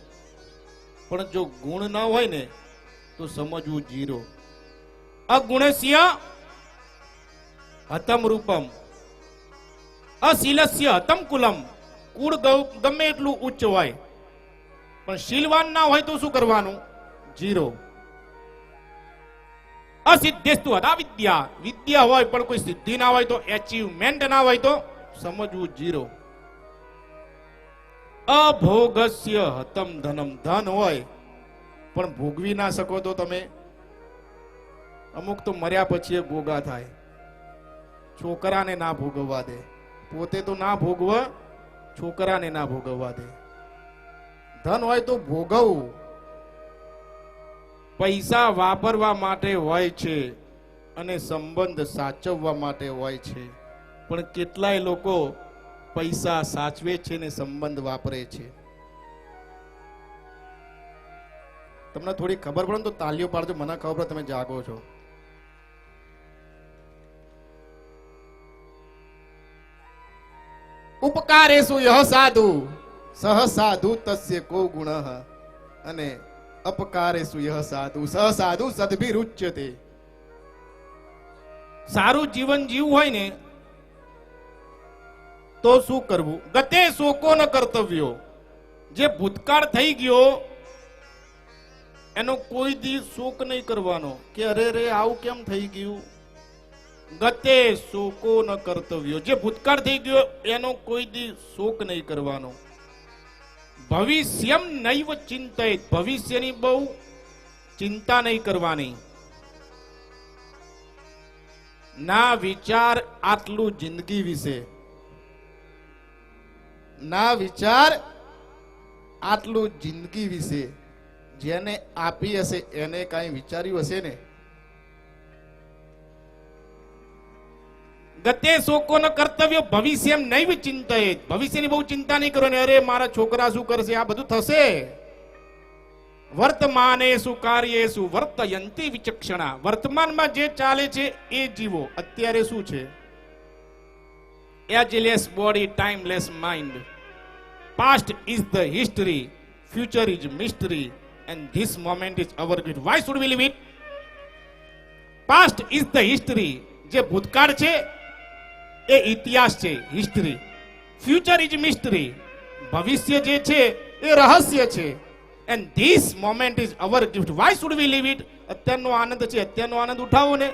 S1: પણ જો ગુણ ના હોય ને તો સમજવું જીરો. અગુણસ્ય હતમ રૂપમ, અશીલસ્ય હતમ કુલમ. કુળ ગમે એટલું ઉચ્ચ હોય પણ શીલવાન ના હોય તો શું કરવાનું? જીરો. અસિદ્ધેસ્તુ હતા વિદ્યા. વિદ્યા હોય પણ કોઈ સિદ્ધિ ના હોય તો, એચીવમેન્ટ ના હોય તો સમજવું જીરો. અભોગસ્ય હતમ ધનમ. ધન હોય પણ ભોગવી ના શકો તો તમે, અમુક તો મર્યા પછી ભોગા થાય. છોકરાને ના ભોગવવા દે, પોતે તો ના ભોગવ, છોકરાને ના ભોગવવા દે. ધન હોય તો ભોગવવું. પૈસા વાપરવા માટે હોય છે અને સંબંધ સાચવવા માટે હોય છે, પણ કેટલાય લોકો પૈસા સાચવે છે ને સંબંધ વાપરે છે. તમને થોડી ખબર પડે તો તાલીઓ પાડજો. મને ખબર પડે તમે જાગો છો. ઉપકારેષુ યહ સાધુ સહ સાધુ તસ્ય કો ગુણઃ, અને અપકારેષુ યહ સાધુ સહ સાધુ સદ્ભિરુચ્યતે. સારું જીવન જીવવું હોય ને તો શું કરવું? ગતે શોકો ન કર્તવ્યો. જે ભૂતકાળ થઈ ગયો એનો કોઈ દિવસ શોક નહીં કરવાનો કે અરે રે આવું કેમ થઈ ગયું. ગતે શોકો ન કર્તવ્યો. જે ભૂતકાળ થઈ ગયો એનો કોઈ દિવસ શોક નહીં કરવાનો. ભવિષ્યમ નૈવ ચિંતિત. ભવિષ્યની બહુ ચિંતા નહીં કરવાની. ના વિચાર આટલું જિંદગી વિશે, ના વિચાર આટલું જિંદગી વિશે. જેને આપી હશે એને કઈ વિચાર્યું હશે ને. ગતે શોકો ન કર્તવ્ય ભવિષ્યમ નૈવ ચિંતિત. ભવિષ્યની બહુ ચિંતા નહીં કરવાની. અરે મારા છોકરા શું કરશે, આ બધું થશે. વર્તમાનેષુ કાર્યેષુ વર્તયંતિ વિચક્ષણા. વર્તમાનમાં જે ચાલે છે એ જીવો. અત્યારે શું છે? Ageless body, timeless mind. Past is the history, future is mystery, and this moment is our gift. Why should we live it? Past is the history. જે ભૂતકાળ છે એ ઇતિહાસ છે, હિસ્ટરી. Future is મિસ્ટરી. ભવિષ્ય જે છે એ રહસ્ય છે. and this moment is our gift. Why should we live it? અત્યારનો આનંદ છે, અત્યારનો આનંદ ઉઠાવો ને.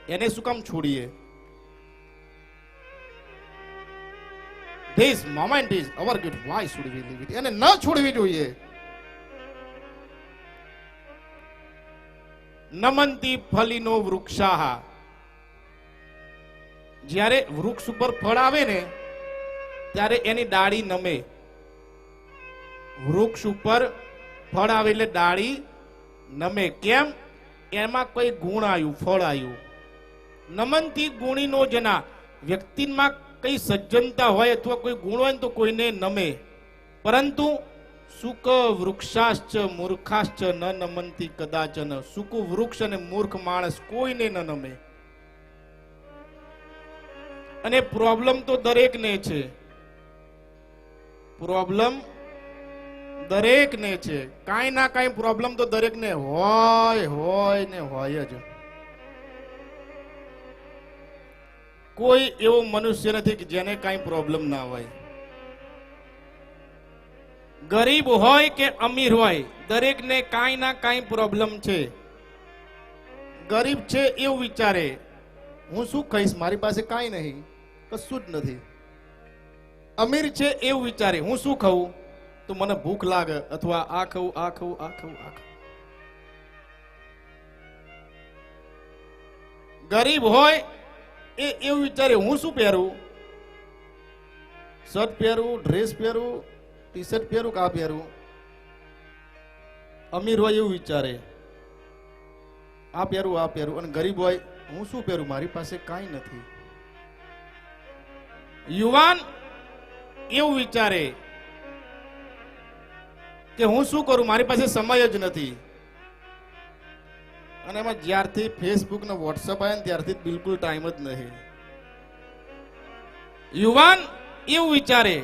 S1: એને શું કામ છોડીએ? This moment is our gift. Why should we live it? એને ન છોડવી જોઈએ. નમંતી ફલિનો વૃક્ષાહ. જ્યારે વૃક્ષ ઉપર ફળ આવે ને ત્યારે એની ડાળી નમે. વૃક્ષ ઉપર ફળ આવે એટલે ડાળી નમે. કેમ? એમાં કોઈ ગુણ આવ્યું, ફળ આવ્યું. નમનથી ગુણીનો જના. વ્યક્તિમાં કઈ સજ્જનતા હોય અથવા કોઈ ગુણ હોય ને તો કોઈને નમે, પરંતુ સુક વૃક્ષાશ્ચ મૂર્ખાશ્ચ ન નમંતી કદાચન. સુકુ વૃક્ષ અને મૂર્ખ માણસ કોઈને ન નમે. અને પ્રોબ્લેમ તો દરેકને છે. પ્રોબ્લેમ દરેકને છે. કાંઈ ના કાંઈ પ્રોબ્લેમ તો દરેકને હોય ને હોય જ. કોઈ એવો મનુષ્ય નથી કે જેને કાંઈ પ્રોબ્લેમ ના હોય. ગરીબ હોય કે અમીર હોય, દરેકને કાંઈ ના કાંઈ પ્રોબ્લેમ છે. ગરીબ છે એવું વિચારે, હું શું ખાઈશ, મારી પાસે કાંઈ નહીં, કશું જ નથી. અમીર છે એવું વિચારે, હું શું ખાઉં તો મને ભૂખ લાગે, અથવા આ ખાઉં, આ ખાઉં, આ ખાઉં, આ ખાઉં. ગરીબ હોય એ એવું વિચારે, હું શું પહેરું, શર્ટ પહેરું, ડ્રેસ પહેરું, ટી શર્ટ પહેરું કે આ પહેરું. અમીર હોય એવું વિચારે, આ પહેરું, આ પહેરું. અને ગરીબ હોય, હું શું પહેરું, મારી પાસે કાંઈ નથી. યુવાન એવું વિચારે કે હું શું કરું, મારી પાસે સમય જ નથી. અને એમાં જ્યારથી ફેસબુક ને વોટ્સઅપ આવ્યા ને ત્યારથી બિલકુલ ટાઈમ જ નહીં. યુવાન એવું વિચારે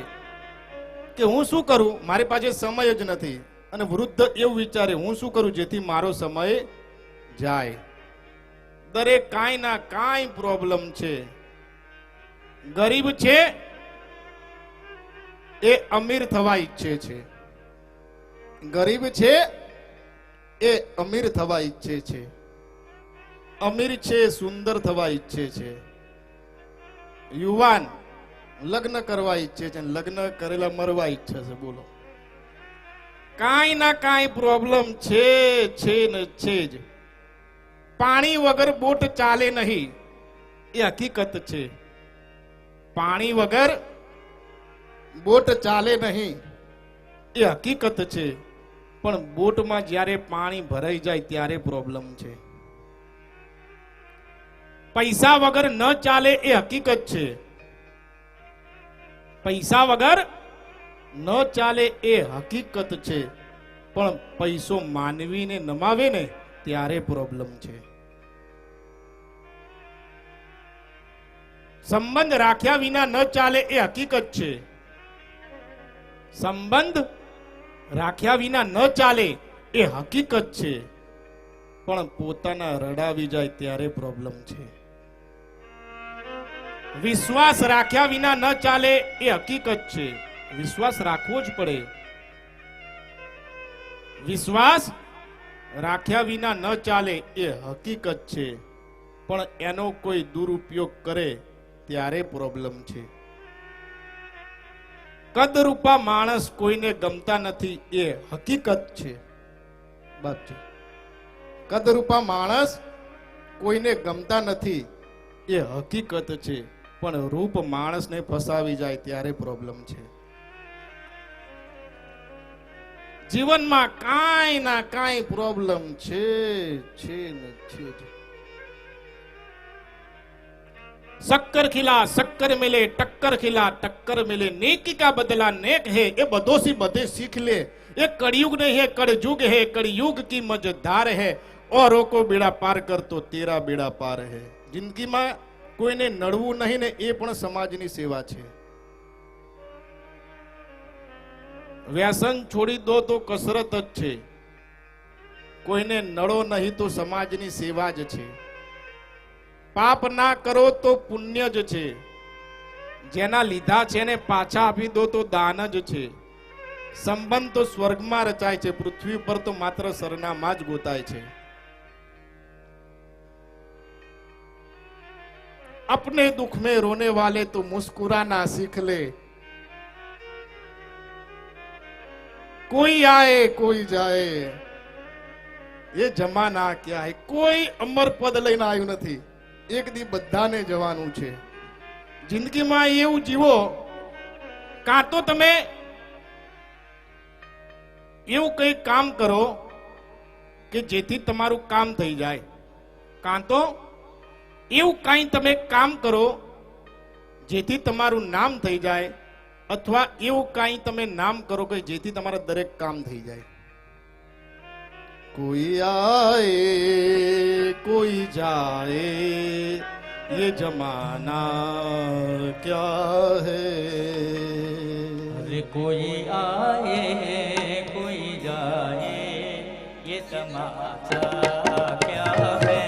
S1: કે હું શું કરું, મારી પાસે સમય જ નથી. અને વૃદ્ધ એવું વિચારે, હું શું કરું જેથી મારો સમય જાય. દરેક કાંઈ ના કાંઈ પ્રોબ્લેમ છે. ગરીબ છે એ અમીર થવા ઈચ્છે છે. ગરીબ છે એ અમીર થવા ઈચ્છે છે. અમીર છે સુંદર થવા ઈચ્છે છે. યુવાન લગ્ન કરવા ઈચ્છે છે, લગ્ન કરેલા મરવા ઈચ્છે છે. બોલો, કાંઈ ના કાંઈ પ્રોબ્લેમ છે ને છે જ. પાણી વગર બોટ ચાલે નહીં, એ હકીકત છે. પાણી વગર બોટ ચાલે નહીં, એ હકીકત છે. પણ બોટમાં જ્યારે પાણી ભરાઈ જાય ત્યારે પ્રોબ્લેમ છે. પૈસા વગર ન ચાલે એ હકીકત છે. પૈસા વગર ન ચાલે એ હકીકત છે. પણ પૈસો માનવીને નમાવે ને ત્યારે પ્રોબ્લેમ છે. સંબંધ રાખ્યા વિના ન ચાલે એ હકીકત છે. સંબંધ રાખ્યા વિના ન ચાલે એ હકીકત છે. પણ પોતાના રડાવી જાય ત્યારે પ્રોબ્લેમ છે. વિશ્વાસ રાખ્યા વિના ન ચાલે એ હકીકત છે. વિશ્વાસ રાખવો જ પડે. વિશ્વાસ રાખ્યા વિના ન ચાલે એ હકીકત છે. પણ એનો કોઈ દુરુપયોગ કરે ત્યારે પ્રોબ્લેમ છે. કદરૂપા માણસ કોઈને ગમતા નથી એ હકીકત છે. બાત છે. કદરૂપા માણસ કોઈને ગમતા નથી એ હકીકત છે. પણ રૂપ માણસને ફસાવી જાય ત્યારે પ્રોબ્લેમ છે. જીવનમાં કાંઈ ના કાંઈ પ્રોબ્લેમ છે ને છે જ. शक्कर खिला शक्कर मिले, टक्कर खिला टक्कर मिले, नेकी का बदला नेक है, ये बदो सी बदे सीख ले. ये कड़युग नहीं है, कड़युग है, कड़युग की मझधार है. औरों को बेड़ा पार कर तो तेरा बेड़ा पार है. જિંદગીમાં કોઈને નડવું નહીં ને એ પણ સમાજની સેવા છે. વ્યસન છોડી દો તો કસરત જ છે. કોઈને નડો નહીં તો સમાજની સેવા જ છે. પાપ ના કરો તો પુણ્ય જ છે. જેના લીધા છે ને પાછા આપી દો તો દાન જ છે. સંબંધ તો સ્વર્ગમાં રચાય છે, પૃથ્વી પર તો માત્ર સરનામાં જ ગોતાય છે. अपने दुख में रोने वाले तो मुस्कुराना सीख ले. कोई आए कोई जाए, ये जमाना क्या है. કોઈ અમર પદ લઈને આવ્યું નથી. એક દી બધાને જવાનું છે. જિંદગીમાં એવું જીવો, કાં તો તમે એવું કંઈ કામ કરો કે જેથી તમારું કામ થઈ જાય, કાં તો એવું કાંઈ તમે કામ કરો જેથી તમારું નામ થઈ જાય, અથવા એવું કાંઈ તમે નામ કરો કે જેથી તમારા દરેક કામ થઈ જાય. કોઈ આए કોઈ जाए ये जमाना क्या है.
S2: अरे कोई आए कोई जाए ये तमाशा क्या है.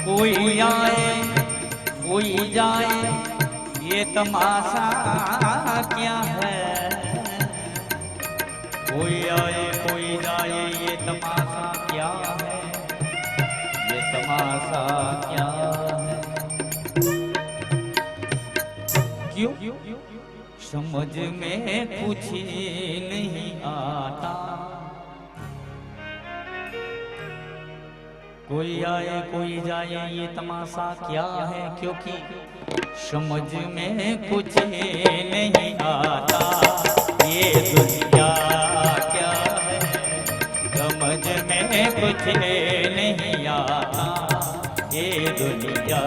S2: कोई आए कोई जाए ये तमाशा क्या है. कोई आए कोई जाए ये तमाशा क्या है. ये तमाशा क्या है. क्यों समझ में कुछ नहीं आता. कोई आए कोई जाए ये तमाशा क्या है. क्योंकि समझ में कुछ नहीं आता. ये दुनिया क्या है समझ में कुछ नहीं आता. ये दुनिया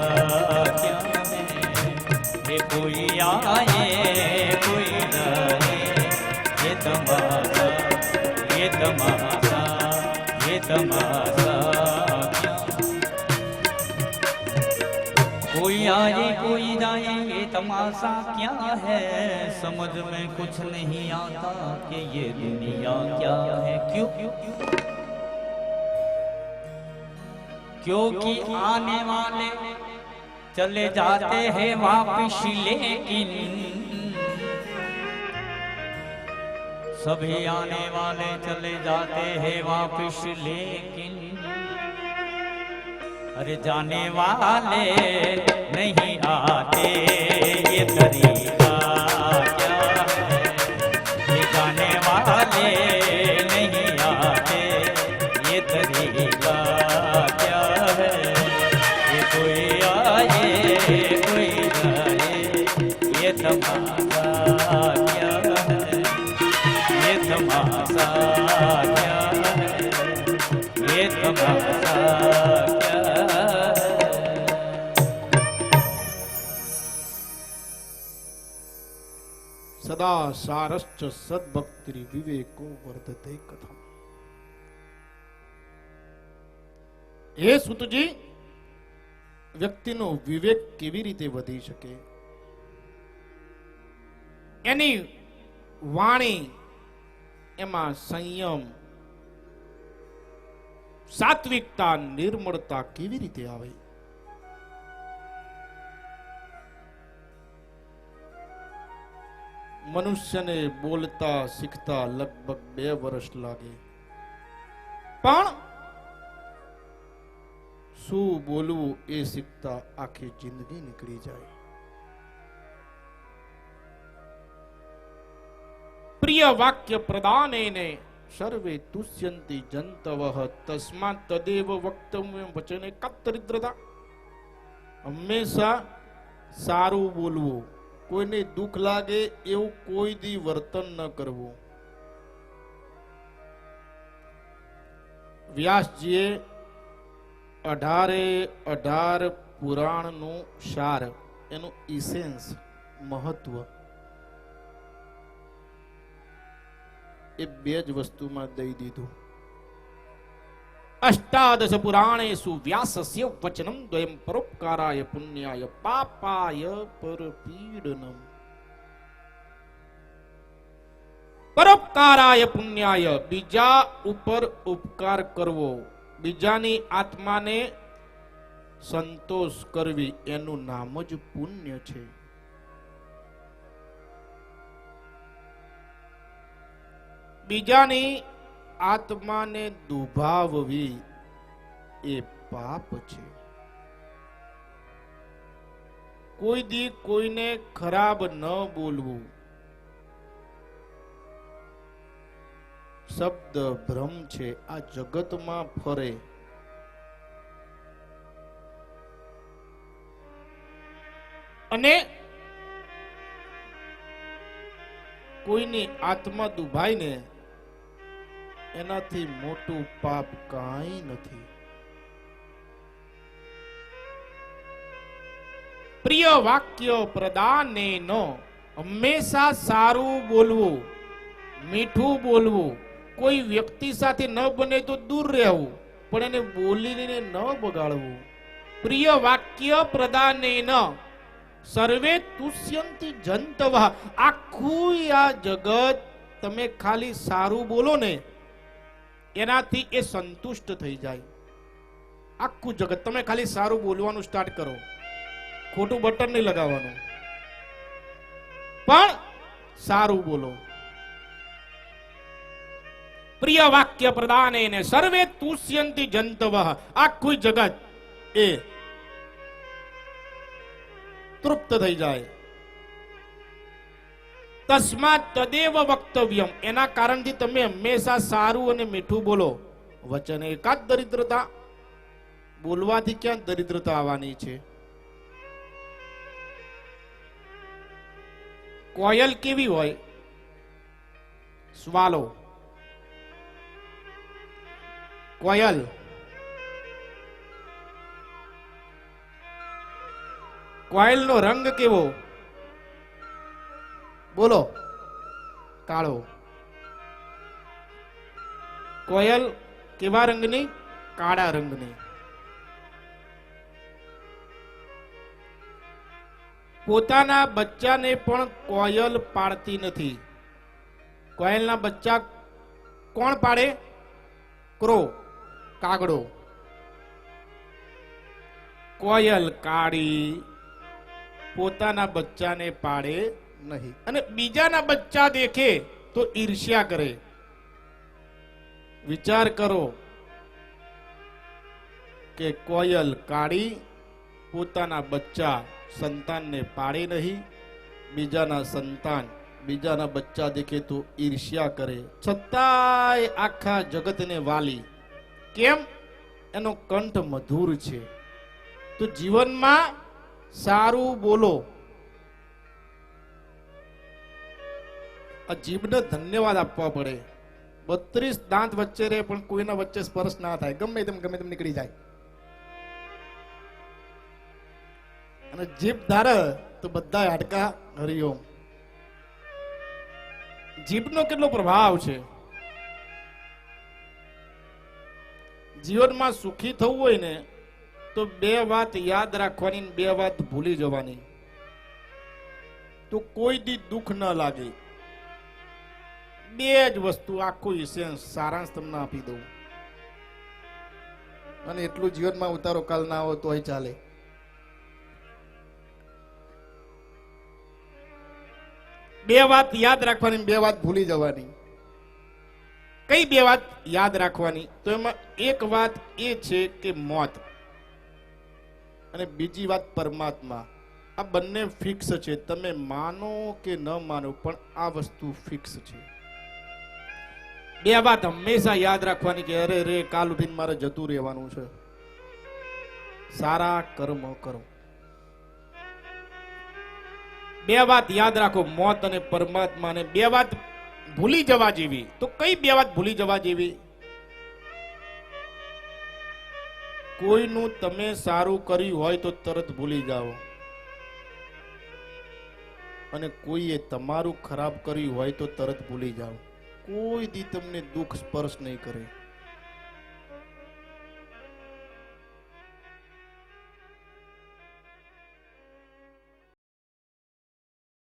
S2: क्या है. ये कोई आए कोई जाए ये तमाशा ये तमाशा ये तमाशा. कोई आए कोई जाए ये तमाशा क्या है. समझ में कुछ नहीं आता कि ये दुनिया क्या है. क्यों क्योंकि आने वाले चले जाते हैं वापिस, लेकिन सभी आने वाले चले जाते हैं वापिस, लेकिन अरे जाने वाले नहीं आते. ये तरीका क्या है. ये जाने वाले नहीं आते. ये तरीका क्या है. ये कोई आए कोई जाए ये तमाशा क्या है. ये तमाशा क्या है. ये तमाशा क्या है.
S1: સદા સારશ્ચ સદભક્તિ વિવેકો વર્ધતે કથમ. હે સુતજી, વ્યક્તિનો વિવેક કેવી રીતે વધી શકે? એની વાણી એમાં સંયમ, સાત્વિકતા, નિર્મળતા કેવી રીતે આવે? મનુષ્યને બોલતા શીખતા લગભગ 2 વર્ષ લાગે, પણ શું બોલવું એ શીખતા આખી જિંદગી નીકળી જાય. પ્રિય વાક્ય પ્રદાનેને સર્વે તુષ્યંતિ જંતવઃ તસ્માત તદેવ વક્તવ્યમ વચને કતરિદ્રતા. હંમેશા સારું બોલવું, કોઈને દુઃખ લાગે એવું કોઈ દી વર્તન ન કરવું. વ્યાસજીએ 18 પુરાણનું સાર, એનું ઇસેન્સ, મહત્વ એ 2 જ વસ્તુમાં દઈ દીધું. અષ્ટાદશ પુરાણેષુ વ્યાસસ્ય વચનમ દ્વયમ પરોપકારાય પુણ્યાય પાપાય પરપીડનમ. પરોપકારાય પુણ્યાય, બીજા ઉપર ઉપકાર કરવો, બીજાની આત્માને સંતોષ કરવી, એનું નામ જ પુણ્ય છે. બીજાની આત્માને દુભાવવી એ પાપ છે. કોઈ દી કોઈને ખરાબ ન બોલવું. શબ્દ ભ્રમ છે, આ જગતમાં ફરે. અને કોઈની આત્મા દુભાય ને એનાથી મોટું પાપ કાંઈ નથી. પ્રિય વાક્ય પ્રદાને નો, હંમેશા સારું બોલવું, મીઠું બોલવું. કોઈ વ્યક્તિ સાથે ન બને તો દૂર રહેવું, પણ એને બોલીને ન બગાડવું. પ્રિય વાક્ય પ્રદાને ન સર્વે તુષ્યંતિ જંતવ. આખું આ જગત તમે ખાલી સારું બોલો ને એનાથી એ સંતુષ્ટ થઈ જાય. આખું જગત તમે ખાલી સારું બોલવાનું સ્ટાર્ટ કરો, ખોટું બટન નહીં લગાવવાનું, પણ સારું બોલો. પ્રિય વાક્ય પ્રદાને ને સર્વે તુષ્યંતિ જંતવ. આખું જગત એ તૃપ્ત થઈ જાય. તસ્માત તદેવ વક્તવ્યમ. એના કારણથી તમે હંમેશા સારું અને મીઠું બોલો. વચન એકાદ દરિદ્રતા. બોલવાથી ક્યાં દરિદ્રતા આવવાની છે? કોયલ કેવી હોય? સ્વાલો. કોયલ કોયલનો રંગ કેવો? બોલો. કાળો. કોયલ કેવા રંગની? કાળા રંગની. પોતાના બચ્ચાને પણ કોયલ પાડતી નથી. કોયલના બચ્ચા કોણ પાડે? ક્રો, કાગડો. કોયલ કાળી પોતાના બચ્ચાને પાડે નહીં, અને બીજાના બચ્ચા દેખે તો ઈર્ષ્યા કરે. વિચાર કરો કે કોયલ કાળી પોતાના બચ્ચા સંતાનને પાડે નહીં, બીજાના સંતાન બીજાના બચ્ચા દેખે તો ઈર્ષ્યા કરે, છતાંય આખા જગતને વાલી. કેમ? એનો કંઠ મધુર છે. તો જીવનમાં સારું બોલો. આ જીભને ધન્યવાદ આપવા પડે. 32 દાંત વચ્ચે રહે પણ કોઈના વચ્ચે સ્પર્શ ના થાય, ગમે તેમ નીકળી જાય. અને જીભ ધારે તો બધા હાડકા હરિઓમ. જીભનો કેટલો પ્રભાવ છે. જીવનમાં સુખી થવું હોય ને તો 2 વાત યાદ રાખવાની, 2 વાત ભૂલી જવાની. તો કોઈ દી દુઃખ ન લાગે. 2 જ વસ્તુ, આખું ઇસેન્સ સારાંશ તમને આપી દઉં, અને એટલું જીવનમાં ઉતારો કાલ ના હોય તોય ચાલે. બે વાત યાદ રાખવાની, 2 વાત ભૂલી જવાની. કઈ 2 વાત યાદ રાખવાની? તો એમાં એક વાત એ છે કે મોત, અને બીજી વાત પરમાત્મા. આ બંને ફિક્સ છે. તમે માનો કે ન માનો, પણ આ વસ્તુ ફિક્સ છે. 2 વાત હંમેશા યાદ રાખવાની કે અરે રે કાલ ઉઠીને મારે જતું રહેવાનું છે. સારા કર્મ કરો. 2 વાત યાદ રાખો, મોત અને પરમાત્મા. ને 2 વાત ભૂલી જવા જેવી. તો કઈ 2 વાત ભૂલી જવા જેવી? કોઈનું તમે સારું કર્યું હોય તો તરત ભૂલી જાઓ, અને કોઈએ તમારું ખરાબ કર્યું હોય તો તરત ભૂલી જાઓ. કોઈ દી તમને દુઃખ સ્પર્શ નહીં કરે.